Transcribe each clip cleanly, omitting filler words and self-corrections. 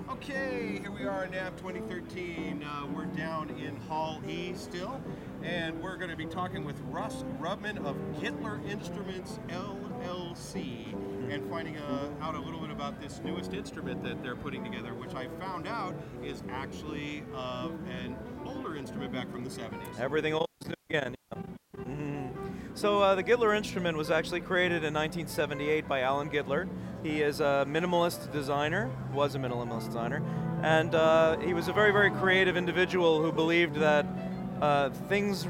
Okay, here we are in NAMM 2013. We're down in Hall E still, and we're going to be talking with Russ Grubman of Gittler Instruments LLC and finding out a little bit about this newest instrument that they're putting together, which I found out is actually an older instrument back from the 70s. Everything old is new again. Yeah. So the Gittler instrument was actually created in 1978 by Alan Gittler. He is a minimalist designer, was a minimalist designer, and he was a very, very creative individual who believed that things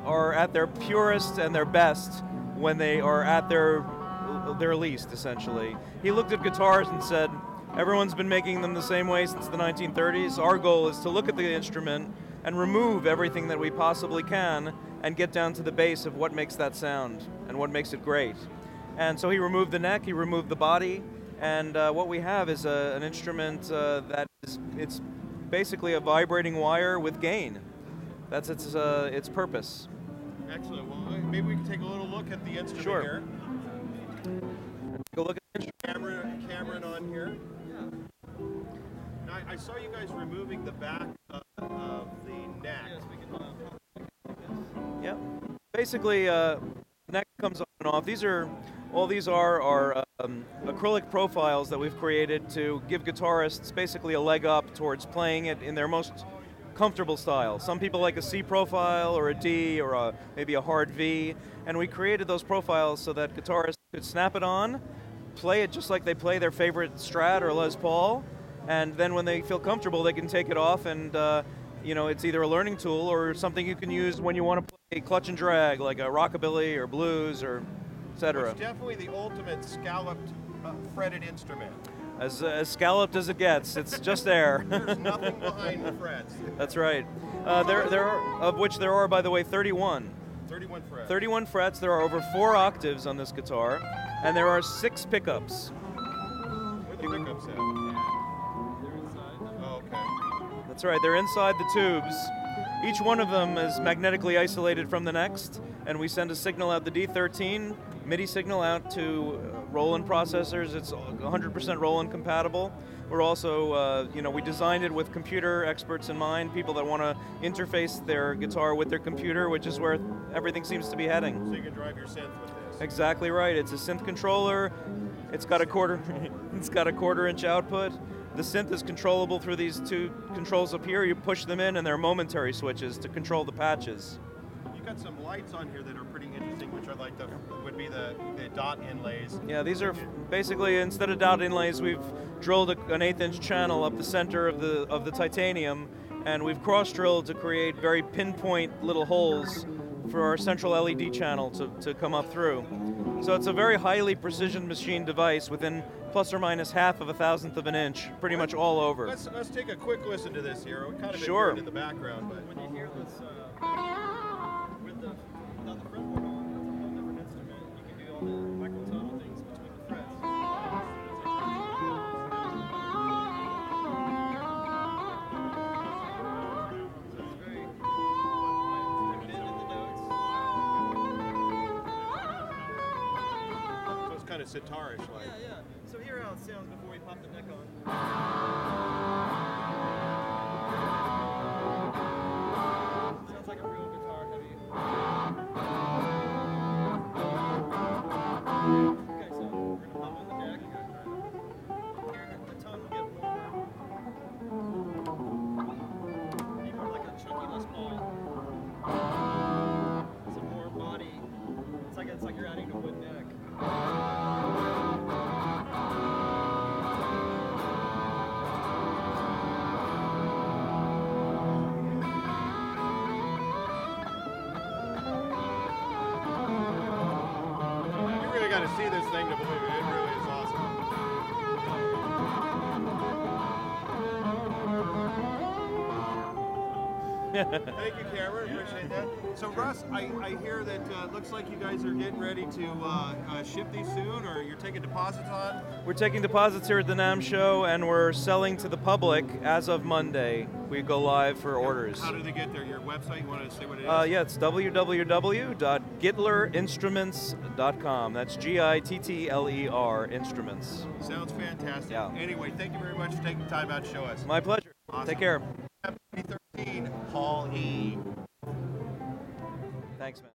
are at their purest and their best when they are at their least, essentially. He looked at guitars and said, everyone's been making them the same way since the 1930s. Our goal is to look at the instrument and remove everything that we possibly can and get down to the base of what makes that sound and what makes it great. And so he removed the neck, he removed the body, and what we have is an instrument that it's basically a vibrating wire with gain. That's its purpose. Excellent. Well, maybe we can take a little look at the instrument Sure. here. Take a look at the instrument. Cameron on here. Now, I saw you guys removing the back of the neck. Yes, we can like this. Yep. Basically, the neck comes on and off. These are acrylic profiles that we've created to give guitarists basically a leg up towards playing it in their most comfortable style. Some people like a C profile or a D or maybe a hard V, and we created those profiles so that guitarists could snap it on, play it just like they play their favorite Strat or Les Paul, and then when they feel comfortable, they can take it off and it's either a learning tool or something you can use when you want to play clutch and drag, like a rockabilly or blues or etc. It's definitely the ultimate scalloped fretted instrument. As scalloped as it gets, it's just there. There's nothing behind the frets. That's right. There are, of which there are, by the way, 31. 31 frets. 31 frets. There are over 4 octaves on this guitar, and there are 6 pickups. Where the pickups at? They're inside. Oh, okay. That's right. They're inside the tubes. Each one of them is magnetically isolated from the next, and we send a signal out the D13 MIDI signal out to Roland processors. It's 100% Roland compatible. We're also, we designed it with computer experts in mind, people that want to interface their guitar with their computer, which is where everything seems to be heading. So you can drive your synth with this. Exactly right. It's a synth controller. It's got a quarter-inch output. The synth is controllable through these 2 controls up here. You push them in, and they're momentary switches to control the patches. You've got some lights on here that are pretty interesting, which are like would be the dot inlays. Yeah, these are basically, instead of dot inlays, we've drilled an 1/8-inch channel up the center of the titanium, and we've cross-drilled to create very pinpoint little holes for our central LED channel to come up through. So it's a very highly precision machine device within plus or minus half of a thousandth of an inch, pretty much all over. Let's take a quick listen to this here. We kind of Sure. been in the background, but When you hear this without the fretboard on, it's a whole different instrument. You can do all the microtonal things between the frets. So it's very bring it in the notes. so it's kind of sitarish like. Yeah. So hear how it sounds before we pop the neck on. Sounds like a real guitar heavy. Okay, so we're gonna pop on the neck. Here, the tone will get warmer. Be more like a chunky Les Paul. Some more body. It's like you're adding a wood neck. You really got to see this thing to believe it. It really is awesome. Thank you, Cameron. Appreciate that. So, Russ, I hear that it looks like you guys are getting ready to ship these soon, or you're taking deposits on? We're taking deposits here at the NAMM show, and we're selling to the public as of Monday. We go live for orders. How do they get there? Your website? You want to say what it is? Yeah, it's www.gittlerinstruments.com. That's Gittler Instruments. Sounds fantastic. Yeah. Anyway, thank you very much for taking time out to show us. My pleasure. Awesome. Take care. 2013, Hall E. Thanks, man.